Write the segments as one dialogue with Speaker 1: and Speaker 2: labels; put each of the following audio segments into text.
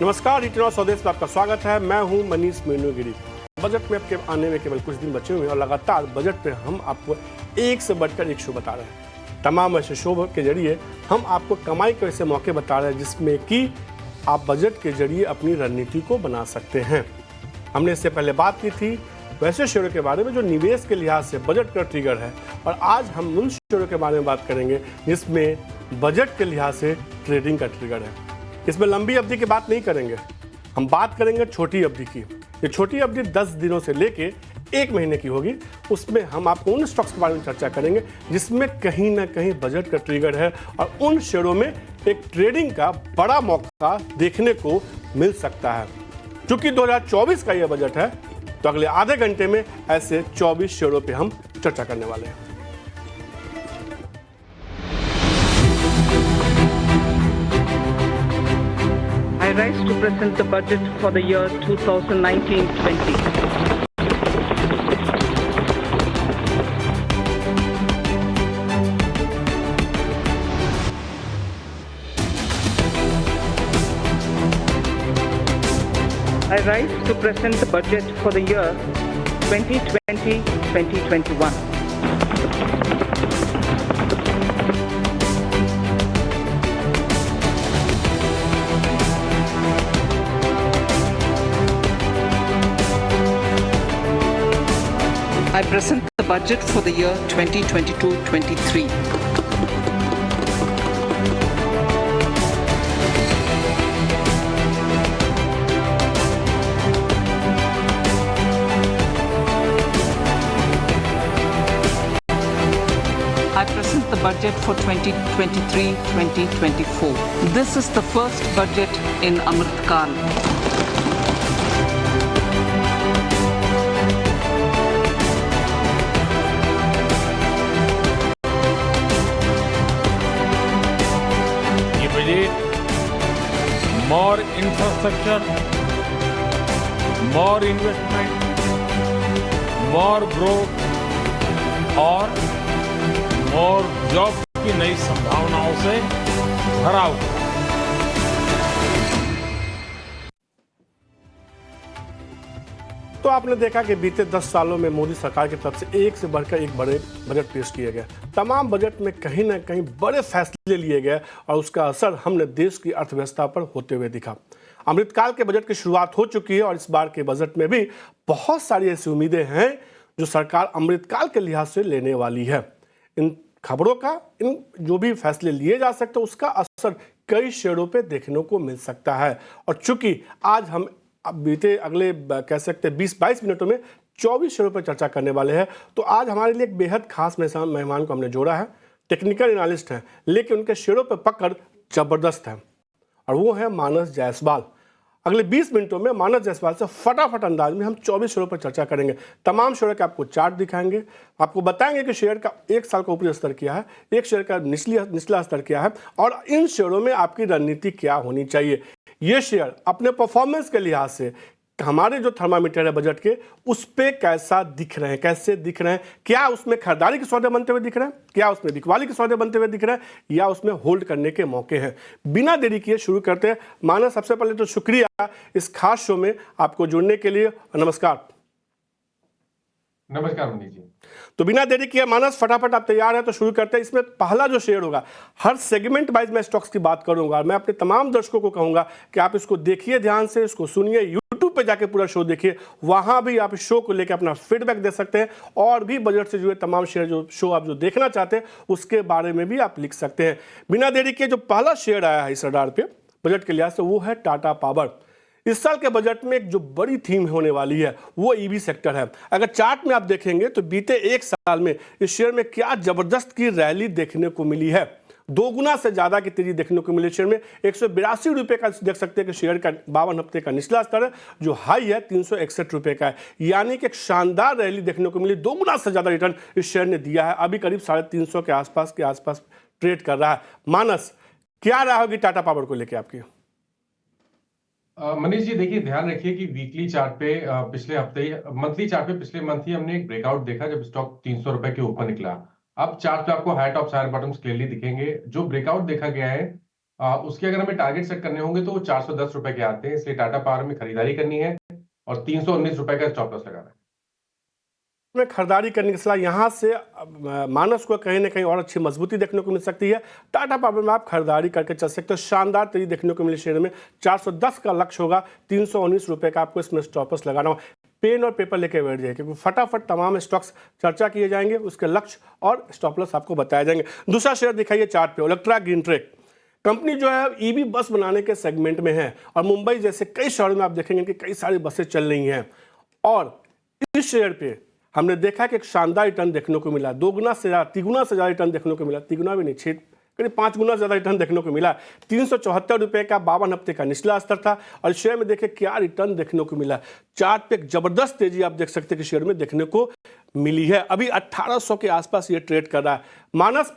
Speaker 1: नमस्कार, रिटेल और स्वदेश में आपका स्वागत है। मैं हूं मनीष मीनूगिरी। बजट में आपके आने में केवल कुछ दिन बचे हुए हैं और लगातार बजट पे हम आपको एक से बढ़कर एक शो बता रहे हैं। तमाम ऐसे शो के जरिए हम आपको कमाई के ऐसे मौके बता रहे हैं जिसमें कि आप बजट के जरिए अपनी रणनीति को बना सकते हैं। हमने इससे पहले बात की थी वैसे शेयरों के बारे में जो निवेश के लिहाज से बजट का ट्रिगर है, और आज हम उन शेयरों के बारे में बात करेंगे जिसमें बजट के लिहाज से ट्रेडिंग का ट्रिगर है। इसमें लंबी अवधि की बात नहीं करेंगे, हम बात करेंगे छोटी अवधि की। ये छोटी अवधि 10 दिनों से लेके 1 महीने की होगी। उसमें हम आपको उन स्टॉक्स के बारे में चर्चा करेंगे जिसमें कहीं ना कहीं बजट का ट्रिगर है और उन शेयरों में एक ट्रेडिंग का बड़ा मौका देखने को मिल सकता है। क्योंकि 2024 का यह बजट है, तो अगले आधे घंटे में ऐसे 24 शेयरों पे हम चर्चा करने वाले हैं।
Speaker 2: I rise to present the budget for the year 2019-20. I rise to present the budget for the year 2020-2021. I present the budget for the year 2022-23. I present the budget for 2023-2024. This is the first budget in Amrit Kaal.
Speaker 3: More infrastructure, more investment, more growth और more job की नई संभावनाओं से भरा हुआ।
Speaker 1: तो आपने देखा कि बीते 10 सालों में मोदी सरकार की तरफ से एक से बढ़कर एक बड़े बजट पेश किए गए। तमाम बजट में कहीं ना कहीं बड़े फैसले लिए गए और उसका असर हमने देश की अर्थव्यवस्था पर होते हुए दिखा। अमृतकाल के बजट की शुरुआत हो चुकी है और इस बार के बजट में भी बहुत सारी ऐसी उम्मीदें हैं जो सरकार अमृतकाल के लिहाज से लेने वाली है। इन खबरों का, इन जो भी फैसले लिए जा सकते हैं उसका असर कई शेयरों पर देखने को मिल सकता है। और चूंकि आज हम बीते अगले कह सकते हैं 20-22 मिनटों में 24 शेयरों पर चर्चा करने वाले हैं, तो आज हमारे लिए एक बेहद खास मेहमान को हमने जोड़ा है। टेक्निकल एनालिस्ट हैं लेकिन उनके शेयरों पर पकड़ जबरदस्त है और वो है मानस जायसवाल। अगले 20 मिनटों में मानस जायसवाल से फटाफट अंदाज में हम 24 शेयरों पर चर्चा करेंगे। तमाम शेयरों के आपको चार्ट दिखाएंगे, आपको बताएंगे कि शेयर का 1 साल का ऊपरी स्तर क्या है, एक शेयर का निचला स्तर क्या है और इन शेयरों में आपकी रणनीति क्या होनी चाहिए। ये शेयर अपने परफॉर्मेंस के लिहाज से हमारे जो थर्मामीटर है बजट के, उस पे कैसा दिख रहे हैं, कैसे दिख रहे हैं, क्या उसमें खरीदारी के सौदे बनते हुए दिख रहे हैं, क्या उसमें बिकवाली के सौदे बनते हुए दिख रहे हैं या उसमें होल्ड करने के मौके हैं। बिना देरी किए शुरू करते हैं। मानस, सबसे पहले तो शुक्रिया इस खास शो में आपको जुड़ने के लिए। नमस्कार।
Speaker 3: नमस्कार मनीष जी।
Speaker 1: तो बिना देरी किए मानस, फटाफट आप तैयार है तो शुरू करते हैं। इसमें पहला जो शेयर होगा, हर सेगमेंट वाइज मैं स्टॉक्स की बात करूंगा। मैं अपने तमाम दर्शकों को कहूंगा कि आप इसको देखिए ध्यान से, इसको सुनिए, यूट्यूब पे जाके पूरा शो देखिए, वहां भी आप इस शो को लेकर अपना फीडबैक दे सकते हैं और भी बजट से जुड़े तमाम शेयर जो शो आप जो देखना चाहते हैं उसके बारे में भी आप लिख सकते हैं। बिना देरी किए जो पहला शेयर आया है इस रडार पे बजट के लिहाज से, वो है टाटा पावर। इस साल के बजट में एक जो बड़ी थीम होने वाली है वो ईवी सेक्टर है। अगर चार्ट में आप देखेंगे तो बीते 1 साल में इस शेयर में क्या जबरदस्त की रैली देखने को मिली है। 2 गुना से ज्यादा की तेजी देखने को मिली। शेयर में 182 रुपए का देख सकते हैं कि शेयर का 52 हफ्ते का निचला स्तर है, जो हाई है 361 रुपए का है। यानी कि एक शानदार रैली देखने को मिली। 2 गुना से ज्यादा रिटर्न इस शेयर ने दिया है। अभी करीब 350 के आसपास ट्रेड कर रहा है। मानस, क्या राय होगी टाटा पावर को लेकर आपकी?
Speaker 3: मनीष जी, देखिए ध्यान रखिए कि वीकली चार्ट पे पिछले हफ्ते ही, मंथली चार्ट पे पिछले मंथ ही हमने एक ब्रेकआउट देखा जब स्टॉक 300 रुपए के ऊपर निकला। अब चार्ट पे आपको high tops higher bottoms clearly दिखेंगे। जो ब्रेकआउट देखा गया है उसके अगर हमें टारगेट सेट करने होंगे तो वो 410 रुपए के आते हैं, इसलिए टाटा पावर में खरीदारी करनी है और 319 रुपए का स्टॉप लॉस लगाना है।
Speaker 1: में खरीदारी करने की सलाह यहाँ से मानस को कहीं ना कहीं और अच्छी मजबूती देखने को मिल सकती है। टाटा पावर में आप खरीदारी करके चल सकते हो। शानदार तेजी देखने को मिली शेयर में। 410 का लक्ष्य होगा, 319 रुपए का आपको इसमें स्टॉप लॉस लगाना होगा। पेन और पेपर लेके बैठ जाइए क्योंकि फटाफट तमाम स्टॉक्स चर्चा किए जाएंगे, उसके लक्ष्य और स्टॉप लॉस आपको बताए जाएंगे। दूसरा शेयर दिखाइए चार्ट पे, ओलेक्ट्रा ग्रीनटेक। कंपनी जो है ईवी बस बनाने के सेगमेंट में है और मुंबई जैसे कई शहरों में आप देखेंगे कि कई सारी बसें चल रही हैं और इस शेयर पे हमने देखा कि एक शानदार रिटर्न देखने को मिला। 2 गुना से ज़्यादा, 3 गुना से ज़्यादा रिटर्न देखने को मिला। 3 गुना भी नहीं, 6 करीब 5 गुना ज़्यादा रिटर्न देखने को मिला। 374 रुपये का 52 हफ्ते का निचला स्तर था और शेयर में देखिए क्या रिटर्न देखने को मिला। चार्ट पे एक जबरदस्त तेजी आप देख सकते हैं कि शेयर में देखने को मिली है। अभी 1800 के आसपास ये ट्रेड कर रहा है। मानस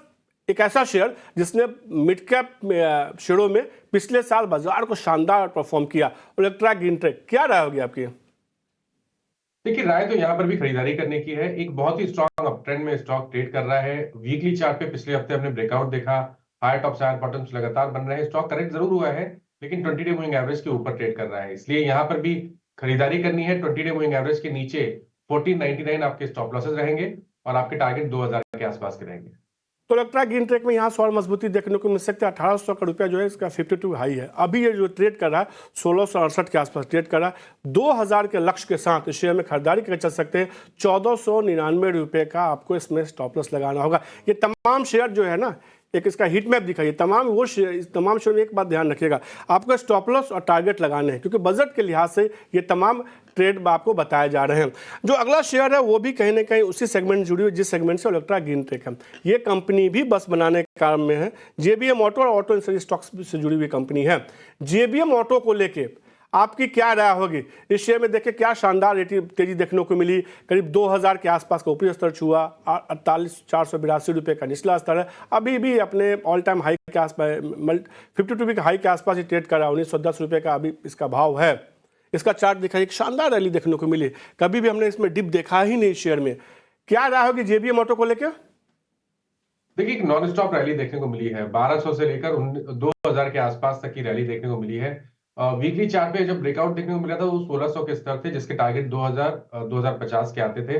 Speaker 1: एक ऐसा शेयर जिसने मिड कैप शेयरों में पिछले साल बाजार को शानदार परफॉर्म किया। ओलेक्ट्रा ग्रीनटेक, क्या राय होगी आपकी?
Speaker 3: देखिए, राय तो यहाँ पर भी खरीदारी करने की है। एक बहुत ही स्ट्रॉन्ग अप ट्रेंड में स्टॉक ट्रेड कर रहा है। वीकली चार्ट पे पिछले हफ्ते हमने ब्रेकआउट देखा, हायर टॉप्स हायर बॉटम्स लगातार बन रहे हैं। स्टॉक करेक्ट जरूर हुआ है लेकिन 20 डे मूविंग एवरेज के ऊपर ट्रेड कर रहा है, इसलिए यहाँ पर भी खरीदारी करनी है। 20 डे मूविंग एवरेज के नीचे 1499 आपके स्टॉप लॉसेस रहेंगे और आपके टारगेट 2000 के आसपास के रहेंगे।
Speaker 1: तो लगता है ग्रीनटेक में यहाँ से और मजबूती देखने को मिल सकती है। 1800 का रुपया जो है इसका 52 हाई है। अभी ये जो ट्रेड कर रहा है 1668 के आसपास ट्रेड कर रहा है। 2000 के लक्ष्य के साथ इस शेयर में खरीदारी करके चल सकते हैं। 1499 रुपये का आपको इसमें स्टॉप लॉस लगाना होगा। ये तमाम शेयर जो है ना, एक इसका हीट मैप दिखाइए। तमाम शेयर में एक बात ध्यान रखिएगा, आपको स्टॉप लॉस और टारगेट लगाने हैं क्योंकि बजट के लिहाज से ये तमाम ट्रेड आपको बताए जा रहे हैं। जो अगला शेयर है वो भी कहीं ना कहीं उसी सेगमेंट से जुड़ी हुई जिस सेगमेंट से ओलेक्ट्रा ग्रीनटेक है। ये कंपनी भी बस बनाने के काम में है। जेबीएम ऑटो और ऑटो इंश्योरेंस स्टॉक्स से जुड़ी हुई कंपनी है। जेबीएम ऑटो को लेके आपकी क्या राय होगी? इस शेयर में देखिए क्या शानदार तेजी देखने को मिली। करीब 2000 के आसपास का ऊपरी स्तर छुआ, 48,482 रुपये का निचला स्तर है। अभी भी अपने ऑल टाइम हाई के आसपास 52 के हाई के आसपास ही ट्रेड कर रहा है। 1910 रुपये का अभी इसका भाव है। इसका चार्ट दिखाइए, एक शानदार रैली देखने को मिली। कभी भी हमने इसमें डिप देखा ही नहीं शेयर में। क्या राय होगी जेबीएम ऑटो को लेकर?
Speaker 3: देखिए, एक नॉन स्टॉप रैली देखने को मिली है। 1200 से लेकर 2000 के आसपास तक की रैली देखने को मिली है। वीकली चार्ट पे जब ब्रेकआउट देखने को मिला था वो 1600 के स्तर थे जिसके टारगेट 2050 के आते थे।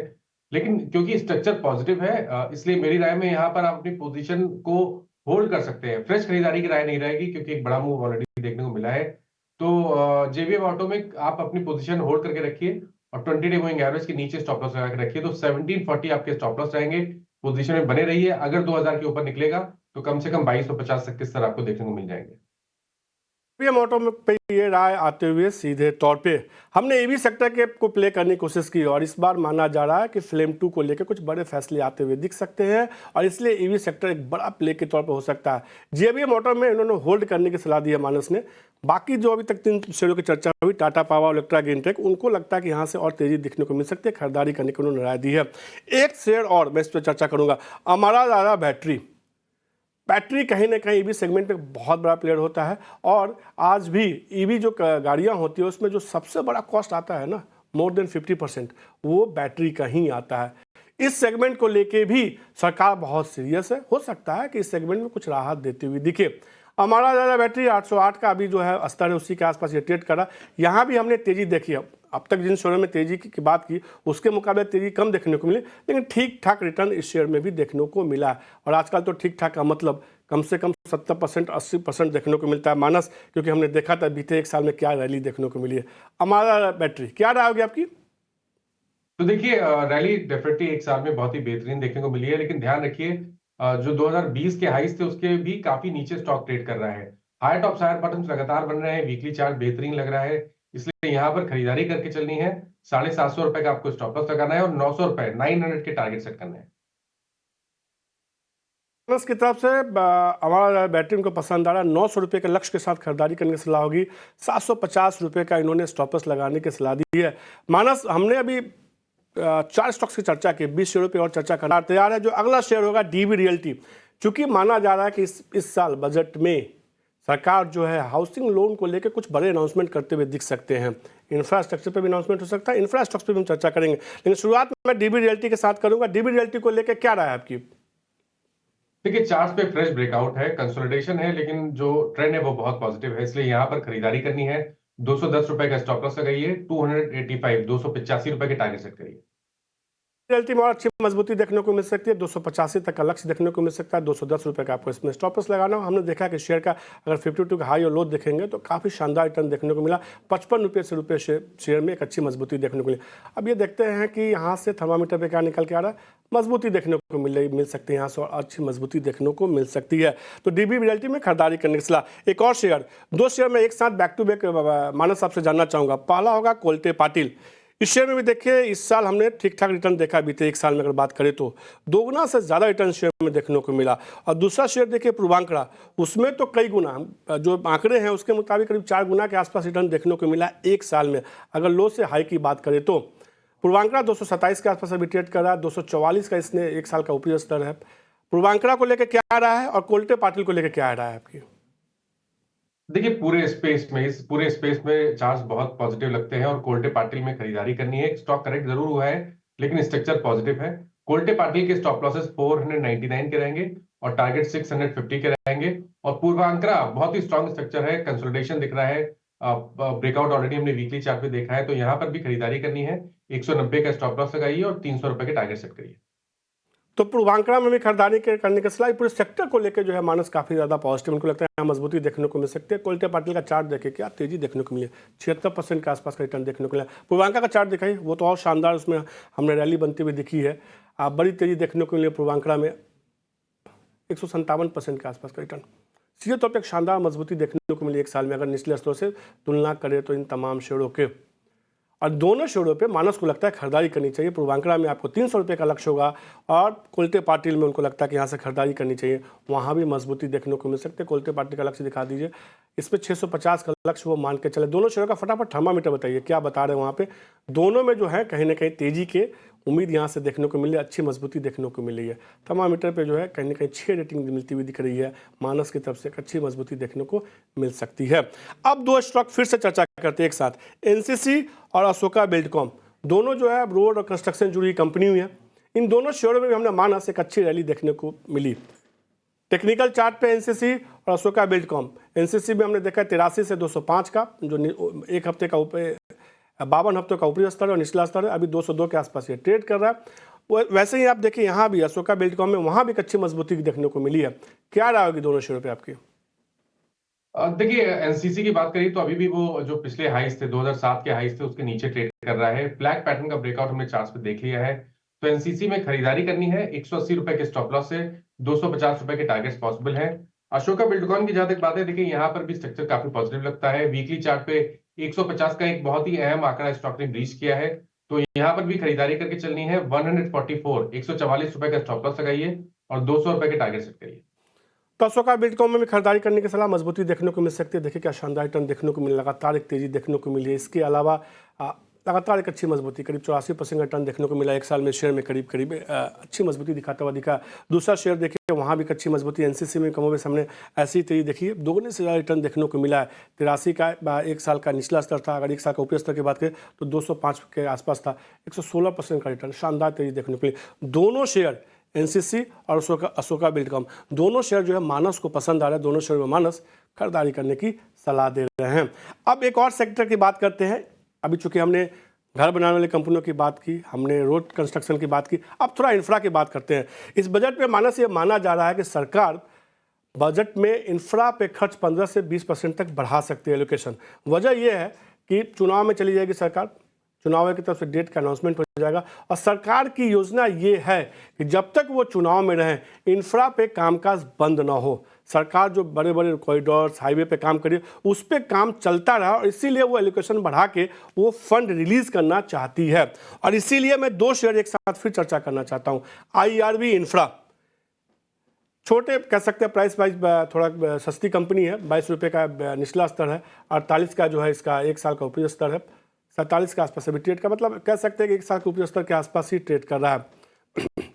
Speaker 3: लेकिन क्योंकि स्ट्रक्चर पॉजिटिव है इसलिए मेरी राय में यहाँ पर आप अपनी पोजीशन को होल्ड कर सकते हैं। फ्रेश खरीदारी की राय नहीं रहेगी क्योंकि एक बड़ा मूव ऑलरेडी देखने को मिला है। तो जेबीएम ऑटो में आप अपनी पोजीशन होल्ड करके रखिए और 20 डे मूविंग एवरेज के नीचे स्टॉप लॉस लगा के रखिए। तो 1740 आपके स्टॉप लॉस रहेंगे। पोजीशन में बने रहिए। अगर 2000 के ऊपर निकलेगा तो कम से कम 2250 तक के स्तर आपको देखने को मिल जाएंगे।
Speaker 1: जेबीएम ऑटो में पे ये राय आते हुए सीधे तौर पे हमने ईवी सेक्टर के को प्ले करने की कोशिश की और इस बार माना जा रहा है कि फ्लेम 2 को लेकर कुछ बड़े फैसले आते हुए दिख सकते हैं और इसलिए ईवी सेक्टर एक बड़ा प्ले के तौर पे हो सकता है। जेबीएम ऑटो में इन्होंने होल्ड करने की सलाह दी है मानस ने। बाकी जो अभी तक 3 शेयरों की चर्चा हुई, टाटा पावर, ओलेक्ट्रा ग्रीनटेक, उनको लगता है कि यहाँ से और तेजी दिखने को मिल सकती है। खरीदारी करने की उन्होंने राय दी है। एक शेयर और मैं इस पर चर्चा करूंगा, अमारा राजा बैटरी कहीं ना कहीं ईवी सेगमेंट पे बहुत बड़ा प्लेयर होता है और आज भी ईवी जो गाड़ियां होती है उसमें जो सबसे बड़ा कॉस्ट आता है ना, मोर देन 50%, वो बैटरी का ही आता है। इस सेगमेंट को लेके भी सरकार बहुत सीरियस है। हो सकता है कि इस सेगमेंट में कुछ राहत देती हुई दिखे। हमारा ज़्यादा बैटरी 808 का अभी जो है स्तर है उसी के आसपास ये ट्रेड करा। यहाँ भी हमने तेजी देखी है। अब तक जिन शेयरों में तेजी की बात की उसके मुकाबले तेजी कम देखने को मिली, लेकिन ठीक ठाक रिटर्न इस शेयर में भी देखने को मिला। और आजकल तो ठीक ठाक का मतलब कम से कम 70% 80% देखने को मिलता है मानस, क्योंकि हमने देखा था बीते एक साल में क्या रैली देखने को मिली है। हमारा बैटरी क्या राय होगी आपकी?
Speaker 3: तो देखिए, रैली डेफिनेटली एक साल में बहुत ही बेहतरीन देखने को मिली है, लेकिन ध्यान रखिए जो 2020 के हाईस थे उसके भी काफी नीचे स्टॉक ट्रेड कर रहा है। हायर टॉप्स हायर बॉटम्स लगातार बन रहे हैं। वीकली चार्ट बेहतरीन लग रहा है, इसलिए यहाँ पर खरीदारी करके चलनी है। 750 रुपए का आपको स्टॉप लॉस लगाना है और 900 रुपए 900 के टारगेट सेट करना है।
Speaker 1: की तरफ से हमारा बैटरी को पसंद आ रहा है। 900 रुपये के लक्ष्य के साथ खरीदारी करने की सलाह होगी। 750 रुपये का इन्होंने स्टॉप लॉस लगाने की सलाह दी है। मानस, हमने अभी 4 स्टॉक्स की चर्चा की, 20 शेयरों पे और चर्चा करना तैयार है। जो अगला शेयर होगा डीबी रियल्टी, चूंकि माना जा रहा है कि इस साल बजट में सरकार जो है हाउसिंग लोन को लेकर कुछ बड़े अनाउंसमेंट करते हुए दिख सकते हैं। इंफ्रास्ट्रक्चर पे भी अनाउंसमेंट हो सकता है, इंफ्रास्ट्रक्चर पे भी हम चर्चा करेंगे, लेकिन शुरुआत में डीबी रियल्टी के साथ करूंगा। डीबी रियल्टी को लेकर क्या राय है आपकी?
Speaker 3: देखिए चार्ट्स पे फ्रेश ब्रेकआउट है, कंसोलिडेशन है, लेकिन जो ट्रेंड है वो बहुत पॉजिटिव है, इसलिए यहाँ पर खरीदारी करनी है। 210 रुपए का स्टॉप लॉस लगाइए, 285 285 रुपए के टारगेट सेट करिए।
Speaker 1: रियल्टी में और अच्छी मजबूती देखने को मिल सकती है। 285 तक का लक्ष्य देखने को मिल सकता है। 210 रुपए का आपको इसमें स्टॉप लॉस लगाना। हमने देखा कि शेयर का अगर 52 का हाई और लो देखेंगे तो काफ़ी शानदार रिटर्न देखने को मिला। 55 रुपये से रुपये शेयर में एक अच्छी मजबूती देखने को मिली। अब ये देखते हैं कि यहाँ से थर्मामीटर पे क्या निकल के आ रहा है। मजबूती देखने को मिल सकती है यहाँ से, और अच्छी मजबूती देखने को मिल सकती है। तो डीबी रियल्टी में खरीदारी करने की सलाह। एक और शेयर, दो शेयर में एक साथ बैक टू बैक मानस आपसे जानना चाहूँगा। पहला होगा कोल्टे पाटिल। इस शेयर में भी देखिए इस साल हमने ठीक ठाक रिटर्न देखा। बीते एक साल में अगर बात करें तो दोगुना से ज़्यादा रिटर्न शेयर में देखने को मिला। और दूसरा शेयर देखिए पूर्वांकड़ा, उसमें तो कई गुना, जो आंकड़े हैं उसके मुताबिक करीब 4 गुना के आसपास रिटर्न देखने को मिला एक साल में। अगर लो से हाई की बात करें तो पूर्वांकड़ा 227 के आसपास अभी ट्रेड कर रहा है। 244 का इसने एक साल का ऊपरी स्तर है। पूर्वांकड़ा को लेकर क्या आ रहा है और कोल्टे पाटिल को लेकर क्या आ रहा है आपकी?
Speaker 3: देखिए इस पूरे स्पेस में चार्ट्स बहुत पॉजिटिव लगते हैं, और कोल्टे पाटिल में खरीदारी करनी है। स्टॉक करेक्ट जरूर हुआ है, लेकिन स्ट्रक्चर पॉजिटिव है। कोल्टे पाटिल के स्टॉप लॉसेस 499 के रहेंगे और टारगेट 650 के रहेंगे। और पूर्वांकरा बहुत ही स्ट्रॉन्ग स्ट्रक्चर है, कंसोलिडेशन दिख रहा है, ब्रेकआउट ऑलरेडी हमने वीकली चार्ट पे देखा है, तो यहाँ पर भी खरीदारी करनी है। 190 का स्टॉप लॉस लगाइए और 300 रुपए के टारगेट सेट करिए।
Speaker 1: तो पूर्वांकड़ा में भी खरीदारी करने की सलाह। पूरे सेक्टर को लेकर जो है मानस काफ़ी ज़्यादा पॉजिटिव, उनको लगता है यहाँ मजबूती देखने को मिल सकती है। कोल्टे पाटिल का चार्ट देखे क्या तेजी देखने को मिली, 76% के आसपास का रिटर्न देखने को मिला। पूर्वांकड़ा का चार्ट दिखाई, वो तो और शानदार, उसमें हमने रैली बनती हुई दिखी है। आप बड़ी तेजी देखने को मिली पूर्वांकड़ा में, 157% के आसपास का रिटर्न। सीधे तौर पर एक शानदार मजबूती देखने को मिली एक साल में अगर निचले स्तरों से तुलना करें तो इन तमाम शेयरों के। और दोनों शेयरों पे मानस को लगता है खरीदारी करनी चाहिए। पूर्वांकड़ा में आपको 300 रुपये का लक्ष्य होगा, और कोल्टे पाटिल में उनको लगता है कि यहाँ से खरीदारी करनी चाहिए, वहाँ भी मजबूती देखने को मिल सकती है। कोल्टे पाटिल का लक्ष्य दिखा दीजिए, इस पर 650 का लक्ष्य वो मान के चले। दोनों शेयरों का फटाफट थर्मामीटर बताइए क्या बता रहे हैं वहाँ पे। दोनों में जो है कहीं ना कहीं तेजी के उम्मीद यहाँ से देखने को मिली, अच्छी मजबूती देखने को मिली है। थर्मामीटर पे जो है कहीं ना कहीं 6 रेटिंग मिलती हुई दिख रही है। मानस की तरफ से एक अच्छी मजबूती देखने को मिल सकती है। अब दो स्टॉक फिर से चर्चा करते हैं एक साथ, एनसीसी और अशोका बिल्डकॉन। दोनों जो है रोड और कंस्ट्रक्शन जुड़ी कंपनी हुई है। इन दोनों शेयरों में भी हमने मानस एक अच्छी रैली देखने को मिली। टेक्निकल चार्ट पे एनसीसी और अशोका बिल्डकॉन, एनसीसी में हमने देखा 83 से 205 का, जो एक हफ्ते का 52 हफ्तों का ऊपरी स्तर और निचला स्तर है। अभी 202 के आसपास ये ट्रेड कर रहा है। वैसे ही आप देखिए यहाँ भी अशोका बिल्डकॉन में वहाँ भी एक अच्छी मजबूती देखने को मिली है। क्या राय होगी दोनों शेयरों पे आपकी?
Speaker 3: देखिए एनसीसी की बात करें तो अभी भी वो जो पिछले हाईस थे 2007 के हाईस थे उसके नीचे ट्रेड कर रहा है। ब्लैक पैटर्न का ब्रेकआउट हमने चार्ट्स पे देख लिया है, तो एनसीसी में खरीदारी करनी है। 180 रुपए के स्टॉप लॉस से 250 रुपए के टारगेट्स पॉसिबल है। अशोका बिल्डकॉन की जहां तक बात है, देखिए यहाँ पर भी स्ट्रक्चर काफी पॉजिटिव लगता है। वीकली चार्ट पे 150 का एक बहुत ही अहम आंकड़ा स्टॉक ने ब्रीच किया है, तो यहाँ पर भी खरीदारी करके चलनी है। 144 रुपए का स्टॉप लॉस लगाइए और 200 रुपए के टारगेट सेट करिए।
Speaker 1: तो अशोका बिल्डकॉन में भी खरीदारी करने की सलाह। मजबूती देखने को मिल सकती है। देखिए क्या शानदार रिटर्न देखने को मिला, लगातार एक तेजी देखने को मिली है। इसके अलावा लगातार एक अच्छी मजबूती, करीब 84% रिटर्न देखने को मिला एक साल में। शेयर में करीब अच्छी मजबूती दिखाता हुआ दिखा। दूसरा शेयर देखिए वहाँ भी एक अच्छी मजबूती, एनसीसी में कमोबेश हमने ऐसी तेजी देखी है। दोगुने से ज़्यादा रिटर्न देखने को मिला है। 83 का एक साल का निचला स्तर था, अगर एक साल का ऊपरी स्तर की बात करें तो 205 के आसपास था। 116% का रिटर्न, शानदार तेजी देखने को मिली। दोनों शेयर एनसीसी और अशोका बिल्डकॉन, दोनों शेयर जो है मानस को पसंद आ रहा है। दोनों शेयर में मानस खरीदारी करने की सलाह दे रहे हैं। अब एक और सेक्टर की बात करते हैं। अभी चूंकि हमने घर बनाने वाली कंपनियों की बात की, हमने रोड कंस्ट्रक्शन की बात की, अब थोड़ा इंफ्रा की बात करते हैं। इस बजट में मानस ये माना जा रहा है कि सरकार बजट में इंफ्रा पे खर्च 15 से 20% तक बढ़ा सकती है एलोकेशन। वजह यह है कि चुनाव में चली जाएगी सरकार, चुनाव की तरफ से डेट का अनाउंसमेंट हो जाएगा, और सरकार की योजना ये है कि जब तक वो चुनाव में रहें इंफ्रा पे कामकाज बंद ना हो। सरकार जो बड़े बड़े कॉरिडोर्स, हाईवे पे काम करी उस पे काम चलता रहा, और इसीलिए वो एलोकेशन बढ़ा के वो फंड रिलीज करना चाहती है। और इसीलिए मैं दो शेयर एक साथ फिर चर्चा करना चाहता हूँ। IRB इंफ्रा, छोटे कह सकते हैं प्राइस वाइज थोड़ा सस्ती कंपनी है। 22 रुपये का निचला स्तर है, 48 का जो है इसका एक साल का ऊपरी स्तर है, 47 के आसपास अभी ट्रेड का, मतलब कह सकते हैं कि एक साल के ऊपरी स्तर के आसपास ही ट्रेड कर रहा है।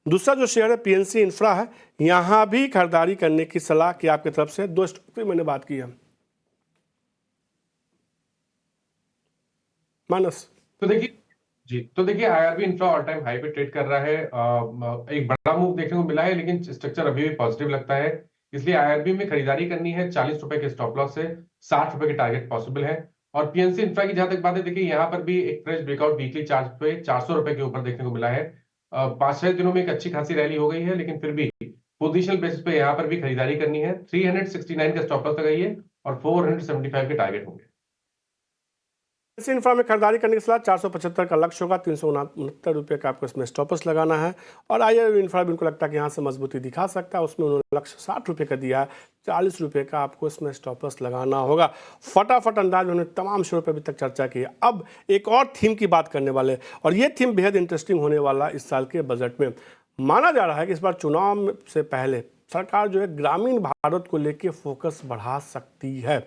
Speaker 1: दूसरा जो शेयर है PNC इंफ्रा है, यहां भी खरीदारी करने की सलाह की आपकी तरफ से। दो स्टॉक की मैंने बात की है मानस।
Speaker 3: तो देखिए जी, तो देखिए IRB infra all time high पे ट्रेड कर रहा है। एक बड़ा मूव देखने को मिला है, लेकिन स्ट्रक्चर अभी भी पॉजिटिव लगता है। इसलिए आईआरबी में खरीदारी करनी है। 40 रुपए के स्टॉप लॉस से 60 रुपए के टारगेट पॉसिबल है। और पीएनसी इंफ्रा की जहां तक बात है, देखिए यहाँ पर भी एक फ्रेश ब्रेकआउट वीकली चार्ट पे 400 रुपए के ऊपर देखने को मिला है। 5-6 दिनों में एक अच्छी खासी रैली हो गई है, लेकिन फिर भी पोजिशनल बेसिस पे यहाँ पर भी खरीदारी करनी है। 369 का स्टॉप लॉस लगाइए और 475 के टारगेट होंगे।
Speaker 1: इस इंफ्रा में खरीदारी करने के साथ 475 का लक्ष्य होगा, 369 रुपये का आपको इसमें स्टॉपर्स लगाना है। और आईआरबी इंफ्रा भी उनको लगता है कि यहाँ से मजबूती दिखा सकता है, उसमें उन्होंने लक्ष्य 60 रुपये का दिया है, 40 रुपये का आपको इसमें स्टॉपर्स लगाना होगा। फटाफट अंदाज में उन्होंने तमाम शेयरों पर अभी तक चर्चा की है। अब एक और थीम की बात करने वाले, और ये थीम बेहद इंटरेस्टिंग होने वाला इस साल के बजट में। माना जा रहा है कि इस बार चुनाव से पहले सरकार जो है ग्रामीण भारत को लेकर फोकस बढ़ा सकती है,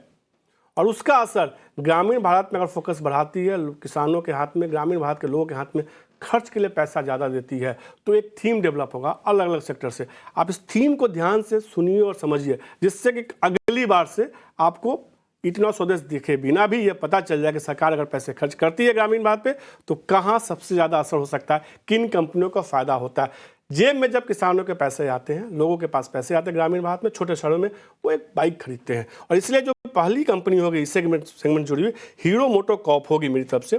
Speaker 1: और उसका असर ग्रामीण भारत में अगर फोकस बढ़ाती है, किसानों के हाथ में, ग्रामीण भारत के लोगों के हाथ में खर्च के लिए पैसा ज़्यादा देती है, तो एक थीम डेवलप होगा अलग अलग सेक्टर से। आप इस थीम को ध्यान से सुनिए और समझिए, जिससे कि अगली बार से आपको इतना स्वदेश दिखे बिना भी ये पता चल जाए कि सरकार अगर पैसे खर्च करती है ग्रामीण भारत पे तो कहाँ सबसे ज़्यादा असर हो सकता है, किन कंपनियों का फ़ायदा होता है। जेब में जब किसानों के पैसे आते हैं, लोगों के पास पैसे आते हैं ग्रामीण भारत में, छोटे शहरों में, वो एक बाइक खरीदते हैं। और इसलिए जो पहली कंपनी होगी इस सेगमेंट जुड़ी हुई, हीरो मोटोकॉर्प होगी मेरी तरफ से।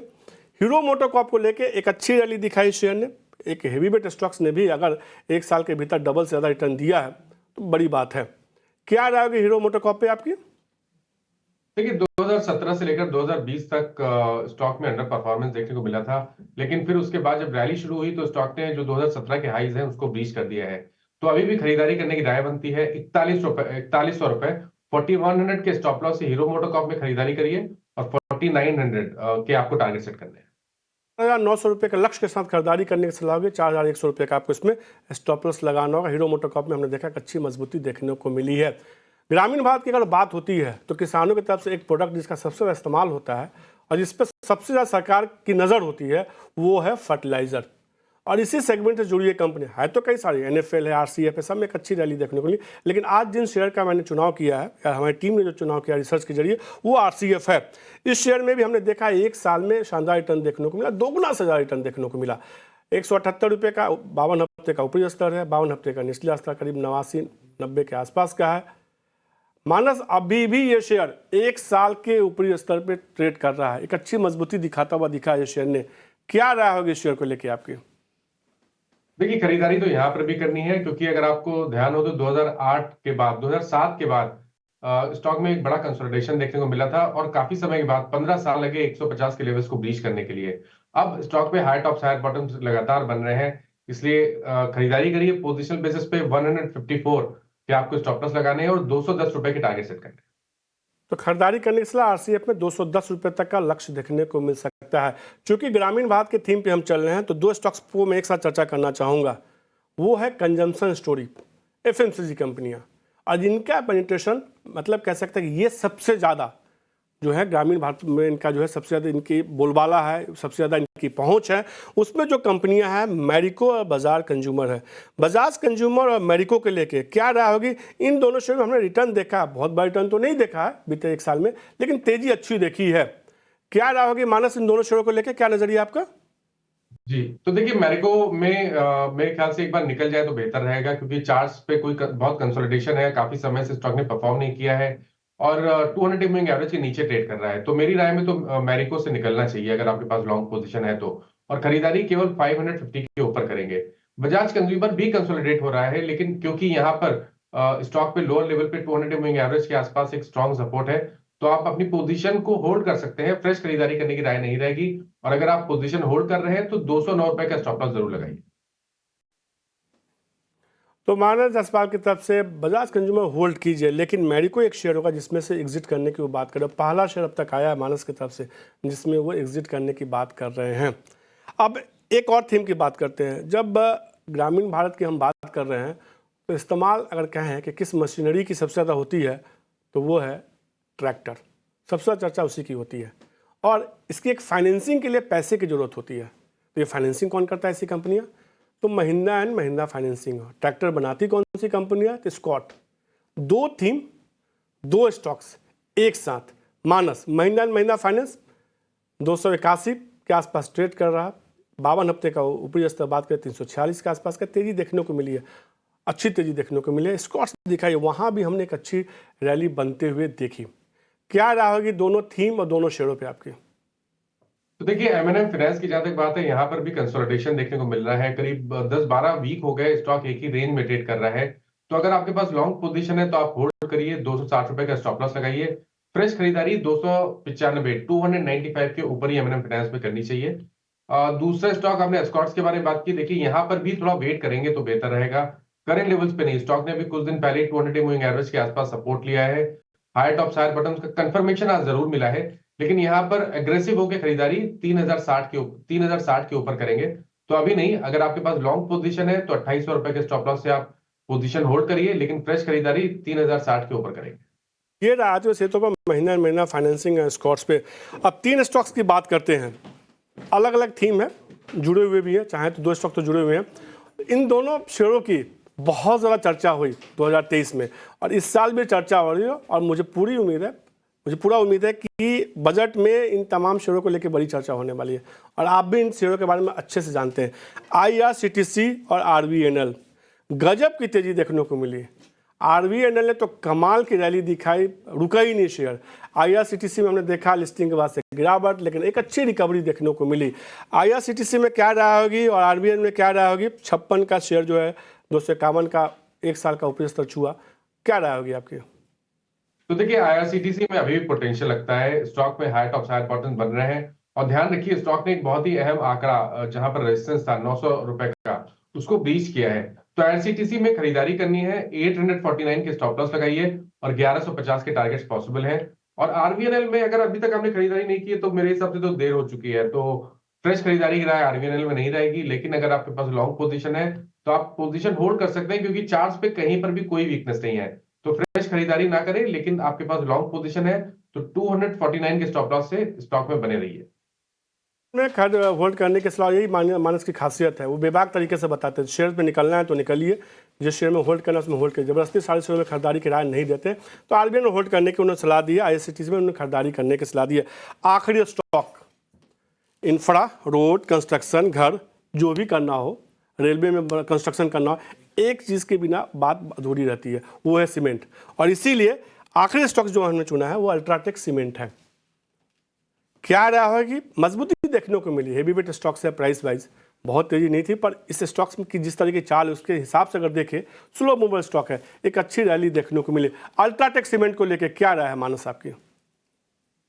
Speaker 1: हीरो मोटोकॉर्प को लेके एक अच्छी रैली दिखाई शेयर ने। एक हेवीवेट स्टॉक्स ने भी अगर एक साल के भीतर डबल से ज़्यादा रिटर्न दिया है तो बड़ी बात है। क्या राय होगी हीरो मोटोकॉर्प पे आपकी?
Speaker 3: देखिए 2017 से लेकर 2020 तक स्टॉक में अंडर परफॉर्मेंस देखने को मिला था, लेकिन फिर उसके बाद जब रैली शुरू हुई तो स्टॉक ने जो 2017 के हाईज हैं उसको ब्रीच कर दिया है। तो अभी भी खरीदारी करने की राय बनती है। 4100 रुपए 4100 के स्टॉप लॉस से हीरो मोटोकॉर्प में खरीदारी करिए और 4900 के आपको टारगेट सेट करने हैं।
Speaker 1: 900 रुपये का लक्ष्य के साथ खरीदारी करने की सलाह होगी। 4100 रुपये का आपको इसमें स्टॉप लॉस लगाना होगा। हीरो मोटोकॉर्प में हमने देखा कि अच्छी मजबूती देखने को मिली है। ग्रामीण भारत की अगर बात होती है तो किसानों की तरफ से एक प्रोडक्ट जिसका सबसे ज़्यादा इस्तेमाल होता है और जिस पर सबसे ज़्यादा सरकार की नज़र होती है वो है फर्टिलाइज़र। और इसी सेगमेंट से जुड़ी ये कंपनी है तो कई सारी, NFL है, RCF है, सब में एक अच्छी रैली देखने को मिली। लेकिन आज जिन शेयर का मैंने चुनाव किया है, या हमारी टीम ने जो चुनाव किया रिसर्च के जरिए, वो RCF है। इस शेयर में भी हमने देखा एक साल में शानदार रिटर्न देखने को मिला, दोगुना से ज़्यादा रिटर्न देखने को मिला। 178 रुपये का 52 हफ्ते का ऊपरी स्तर है, 52 हफ्ते का निचला स्तर करीब 89-90 के आसपास का है। मानस अभी भी ये शेयर एक साल के ऊपरी स्तर पे ट्रेड कर रहा है, एक अच्छी मजबूती दिखाता हुआ दिखा है ये शेयर ने। क्या राय होगी शेयर को लेके आपकी?
Speaker 3: देखिए खरीदारी तो यहाँ पर भी करनी है, क्योंकि अगर आपको ध्यान हो तो 2008 के बाद 2007 के बाद स्टॉक में एक बड़ा कंसोलिडेशन देखने को मिला था और काफी समय के बाद 15 साल लगे 150 के लेवल्स को ब्रीच करने के लिए। अब स्टॉक पे हाई टॉप्स हाई बॉटम्स लगातार बन रहे हैं, इसलिए खरीदारी करिए। पोजिशनल बेसिस पे 154 के आपको स्टॉप लॉस लगाने हैं और 210 रुपए के टारगेट सेट करने हैं।
Speaker 1: तो खरीदारी करने के लिए RCF में 210 रुपये तक का लक्ष्य देखने को मिल सकता है। चूंकि ग्रामीण भारत के थीम पे हम चल रहे हैं तो दो स्टॉक्स को मैं एक साथ चर्चा करना चाहूँगा। वो है कंजम्पशन स्टोरी, FMCG कंपनियाँ, और जिनका पेनिट्रेशन मतलब कह सकते हैं कि ये सबसे ज़्यादा जो है ग्रामीण भारत में इनका जो है सबसे ज़्यादा इनकी बोलबाला है, सबसे ज़्यादा इनकी पहुंच है। उसमें जो कंपनियां हैं मैरिको और बजाज कंज्यूमर है। बजाज कंज्यूमर और मैरिको के लेके क्या राय होगी? इन दोनों शेयर में हमने रिटर्न देखा, बहुत बड़ा रिटर्न तो नहीं देखा है बीते एक साल में, लेकिन तेजी अच्छी देखी है। क्या राय होगी मानस इन दोनों शेयरों को लेकर, क्या नजरिया आपका?
Speaker 3: जी, तो देखिए मैरिको में मेरे ख्याल से एक बार निकल जाए तो बेहतर रहेगा, क्योंकि चार्ट्स पे कोई बहुत कंसोलिडेशन है, काफी समय से स्टॉक ने परफॉर्म नहीं किया है और 200 मूविंग एवरेज के नीचे ट्रेड कर रहा है। तो मेरी राय में तो मैरिको से निकलना चाहिए अगर आपके पास लॉन्ग पोजीशन है तो, और खरीदारी केवल 550 के ऊपर करेंगे। बजाज कंज्यूमर भी कंसोलिडेट हो रहा है, लेकिन क्योंकि यहाँ पर स्टॉक पे लोअर लेवल पे 200 मूविंग एवरेज के आसपास एक स्ट्रॉन्ग सपोर्ट है, तो आप अपनी पोजीशन को होल्ड कर सकते हैं। फ्रेश खरीदारी करने की राय नहीं रहेगी, और अगर आप पोजीशन होल्ड कर रहे हैं तो 209 रुपए का स्टॉप लॉस जरूर लगाइए।
Speaker 1: तो मानस जसपाल की तरफ से बजाज कंज्यूमर होल्ड कीजिए, लेकिन मैरिको एक शेयर होगा जिसमें से एग्जिट करने की वो बात कर रहे हैं। पहला शेयर अब तक आया है मानस की तरफ से जिसमें वो एग्जिट करने की बात कर रहे हैं। अब एक और थीम की बात करते हैं। जब ग्रामीण भारत की हम बात कर रहे हैं तो इस्तेमाल अगर कहें कि किस मशीनरी की सबसे ज़्यादा होती है तो वो है ट्रैक्टर। सबसे ज़्यादा चर्चा उसी की होती है, और इसकी एक फाइनेंसिंग के लिए पैसे की ज़रूरत होती है। तो ये फाइनेंसिंग कौन करता है? ऐसी कंपनियाँ तो Mahindra and Mahindra financing. Tractor बनाती कौन सी कंपनी है? तो स्कॉट। दो थीम, दो स्टॉक्स एक साथ। मानस महिंद्रा एंड महिंद्रा फाइनेंस 281 के आसपास ट्रेड कर रहा है, 52 हफ्ते का ऊपरी स्तर बात करें 346 के आसपास का तेजी देखने को मिली है, अच्छी तेजी देखने को मिली है। स्टॉक्स दिखाई वहाँ भी हमने एक अच्छी रैली बनते हुए देखी। क्या राह होगी दोनों थीम और दोनों शेयरों पे आपकी?
Speaker 3: तो देखिए M&M फाइनेंस की जहां तक बात है, यहाँ पर भी कंसोलिडेशन देखने को मिल रहा है। करीब 10-12 वीक हो गए स्टॉक एक ही रेंज में ट्रेड कर रहा है। तो अगर आपके पास लॉन्ग पोजीशन है तो आप होल्ड करिए, 260 रुपए का स्टॉप लॉस लगाइए। फ्रेश खरीदारी 295 के ऊपर ही M&M फाइनेंस में करनी चाहिए। दूसरा स्टॉक आपने एस्कॉर्ट्स के बारे में बात की, देखिए यहाँ पर भी थोड़ा वेट करेंगे तो बेहतर रहेगा। करंट लेवल्स पे नहीं, स्टॉक ने भी कुछ दिन पहले 200 मूविंग एवरेज के आसपास सपोर्ट लिया है। हायर टॉप हायर बटन का कंफर्मेशन आज जरूर मिला है, लेकिन यहाँ पर एग्रेसिव होकर खरीदारी 3060 के ऊपर करेंगे तो अभी नहीं। अगर आपके पास लॉन्ग पोजीशन है तो 2800 रुपए के स्टॉप लॉस से आप पोजीशन होल्ड करिए, लेकिन फ्रेश खरीदारी 3060 के ऊपर करेंगे।
Speaker 1: ये रहा तो सेतों पर महीना फाइनेंसिंग स्टॉक्स पे। अब 3 स्टॉक्स की बात करते हैं, अलग अलग थीम है, जुड़े हुए भी है, चाहे तो 2 स्टॉक तो जुड़े हुए हैं। इन दोनों शेयरों की बहुत ज़्यादा चर्चा हुई 2023 में और इस साल भी चर्चा हो रही है और मुझे पूरा उम्मीद है कि बजट में इन तमाम शेयरों को लेकर बड़ी चर्चा होने वाली है और आप भी इन शेयरों के बारे में अच्छे से जानते हैं। IRCTC और RVNL गजब की तेजी देखने को मिली। RVNL ने तो कमाल की रैली दिखाई, रुका ही नहीं शेयर। IRCTC में हमने देखा लिस्टिंग के बाद से गिरावट, लेकिन एक अच्छी रिकवरी देखने को मिली। IRCTC में क्या रहा होगी और RVNL में क्या रहा होगी? 56 का शेयर जो है 251 का एक साल का ऊपरी स्तर छुआ, क्या रहा होगी आपकी?
Speaker 3: तो देखिए IRCTC में अभी भी पोटेंशियल लगता है। स्टॉक में हाई टॉप हाई बॉटम बन रहे हैं और ध्यान रखिए स्टॉक ने एक बहुत ही अहम आंकड़ा जहां पर रेजिस्टेंस था 900 रुपए का, उसको ब्रीच किया है। तो IRCTC में खरीदारी करनी है, 849 के स्टॉप लॉस लगाइए और 1150 के टारगेट्स पॉसिबल है। और RVNL में अगर अभी तक आपने खरीदारी नहीं की है तो मेरे हिसाब से तो देर हो चुकी है, तो फ्रेश खरीदारी की राय RVNL में नहीं रहेगी। लेकिन अगर आपके पास लॉन्ग पोजीशन है तो आप पोजीशन होल्ड कर सकते हैं, क्योंकि चार्ट्स पे कहीं पर भी कोई वीकनेस नहीं है। तो फ्रेश खरीदारी ना करें, लेकिन आपके पास लॉन्ग पोजीशन है तो 249 के स्टॉप लॉस से स्टॉक में बने रहिए।
Speaker 1: में खरीद होल्ड करने के सलाह यही मानस की खासियत है, वो बेबाक तरीके से बताते हैं शेयर पे निकलना है तो निकलिए, जिस शेयर में होल्ड करना है उसमें होल्ड करिए, जबरदस्ती सारे शेयर में खरीदारी की राय नहीं देते। तो RBI ने होल्ड करने की उन्होंने सलाह दी है, IRCTC में उन्होंने खरीदारी करने की सलाह दी है। आखिरी स्टॉक इंफ्रा, रोड, कंस्ट्रक्शन, घर जो भी करना हो, रेलवे में कंस्ट्रक्शन करना हो, एक चीज़ के बिना बात अधूरी रहती है, वो है सीमेंट। और इसीलिए आखिरी स्टॉक जो हमने चुना है वो अल्ट्राटेक सीमेंट है। क्या रहा होगी? मजबूती देखने को मिली, हेवी वेट स्टॉक से प्राइस वाइज बहुत तेजी नहीं थी, पर इस स्टॉक्स की जिस तरह की चाल उसके हिसाब से अगर देखें स्लो मूवेबल स्टॉक है, एक अच्छी रैली देखने को मिली। अल्ट्राटेक सीमेंट को लेकर क्या रहा है मानस आपकी?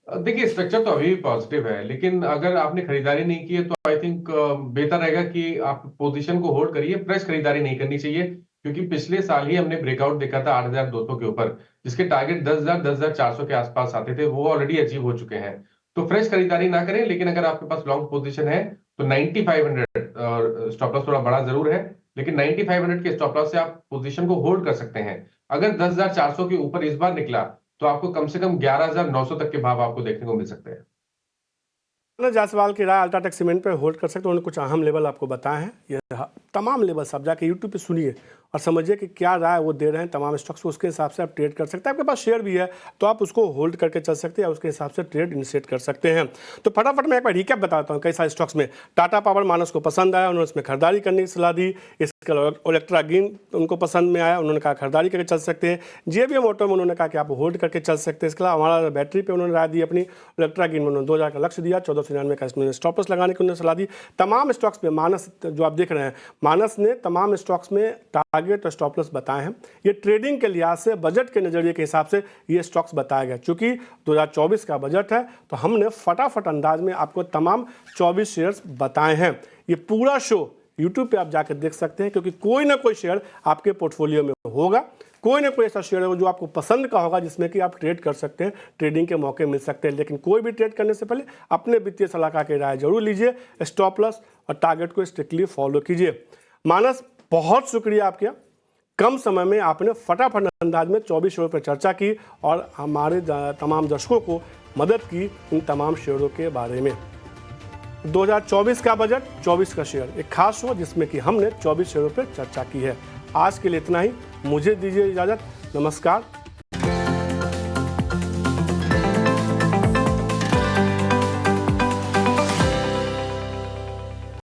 Speaker 3: देखिए स्ट्रक्चर तो अभी भी पॉजिटिव है, लेकिन अगर आपने खरीदारी नहीं की है तो आई थिंक बेहतर रहेगा कि आप पोजीशन को होल्ड करिए। फ्रेश खरीदारी नहीं करनी चाहिए, क्योंकि पिछले साल ही हमने ब्रेकआउट देखा था 8200 के ऊपर, जिसके टारगेट 10,000-10,400 के आसपास आते थे, वो ऑलरेडी अचीव हो चुके हैं। तो फ्रेश खरीदारी ना करें, लेकिन अगर आपके पास लॉन्ग पोजीशन है तो 9500 स्टॉप लॉस थोड़ा बड़ा जरूर है, लेकिन 9500 के स्टॉप लॉस से आप पोजीशन को होल्ड कर सकते हैं। अगर 10,400 के ऊपर इस बार निकला तो आपको कम से कम 11,900 तक के भाव आपको देखने को मिल सकते हैं।
Speaker 1: जायसवाल की राय अल्ट्राटेक सीमेंट पे होल्ड कर सकते हैं, उन्होंने कुछ अहम लेवल आपको बताए हैं। ये तमाम लेवल्स आप जाके यूट्यूब पे सुनिए और समझिए कि क्या राय वो दे रहे हैं तमाम स्टॉक्स को, उसके हिसाब से आप ट्रेड कर सकते हैं। आपके पास शेयर भी है तो आप उसको होल्ड करके चल सकते हैं या उसके हिसाब से ट्रेड इनिशिएट कर सकते हैं। तो फटाफट मैं एक बार रिकैप बताता हूँ कई सारे स्टॉक्स में। टाटा पावर मानस को पसंद आया, उन्होंने इसमें खरीदारी करने की सलाह दी। इसका इलेक्ट्रा ग्रीन उनको पसंद में आया, उन्होंने कहा खरीदारी करके चल सकते हैं। JBM ऑटो में उन्होंने कहा कि आप होल्ड करके चल सकते हैं। इसके अलावा हमारा बैटरी पे उन्होंने राय दी अपनी, इलेक्ट्रा ग्रीन में उन्होंने 2000 का लक्ष्य दिया, 1499 का इसमें स्टॉप लॉस लगाने की उन्होंने सलाह दी। तमाम स्टॉक्स में मानस जो आप देख रहे हैं, मानस ने तमाम स्टॉक्स में टारगेट और स्टॉप लॉस बताए हैं। ये ट्रेडिंग के लिहाज से, बजट के नज़रिए के हिसाब से ये स्टॉक्स बताया गया। चूंकि 2024 का बजट है तो हमने फटाफट अंदाज में आपको तमाम 24 शेयर्स बताए हैं। ये पूरा शो यूट्यूब पे आप जाकर देख सकते हैं, क्योंकि कोई ना कोई शेयर आपके पोर्टफोलियो में होगा, कोई ना कोई ऐसा शेयर होगा जो आपको पसंद का होगा, जिसमें कि आप ट्रेड कर सकते हैं, ट्रेडिंग के मौके मिल सकते हैं। लेकिन कोई भी ट्रेड करने से पहले अपने वित्तीय सलाहकार की राय जरूर लीजिए, स्टॉप लॉस और टारगेट को स्ट्रिक्टली फॉलो कीजिए। मानस, बहुत शुक्रिया आपका, कम समय में आपने फटाफट अंदाज में 24 शेयरों पर चर्चा की और हमारे तमाम दर्शकों को मदद की इन तमाम शेयरों के बारे में। 2024 का बजट, 24 का शेयर, एक खास शो जिसमें कि हमने 24 शेयरों पर चर्चा की है। आज के लिए इतना ही, मुझे दीजिए इजाज़त, नमस्कार।